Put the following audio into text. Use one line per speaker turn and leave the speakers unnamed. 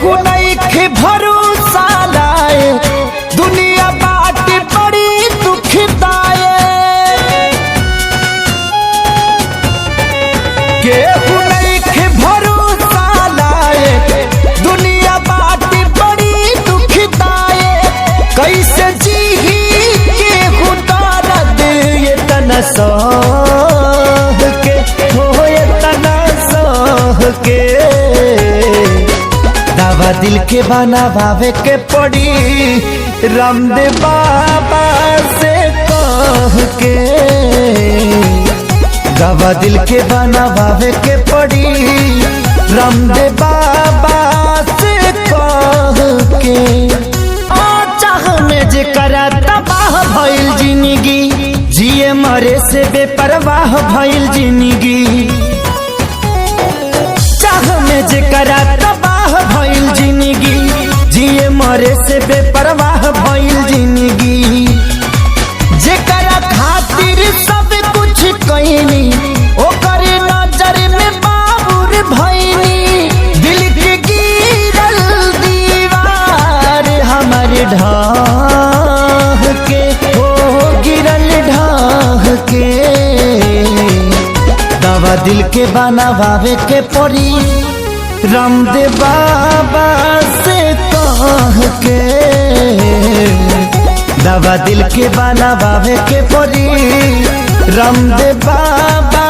केहू नइखे भरोसा लाए, दुनिया बाट बड़ी दुखदाए। केहू नइखे भरोसा लाए, दुनिया बाट बड़ी दुखदाए। कैसे जीही केहू दर्द ये तना सह के, हो ये तना सह के। दवा दिल के बनावे के पड़ी, रामदेव बाबा से कह के। दवा दिल के बनावे के पड़ी, रामदेव बाबा से कह के। चाह में जे करा तबाह भइल जिंदगी, जिए मरे से बेपरवाह भइल जिंदगी। चाह में जे करा तबाह भइल जिंदगी, जिए मरे से बेपरवाह भइल जिंदगी। जेकरा खातिर सब कुछ कइनी, ओकर नजर में बाबुर भइनी। दिल के गिरल दीवार हमर ढाह के, हो गिरल ढाह के। दवा दिल के बनावे के पड़ी, रामदेव बाबा से कह के। दवा दिल के बनावे के पड़ी, रामदेव बाबा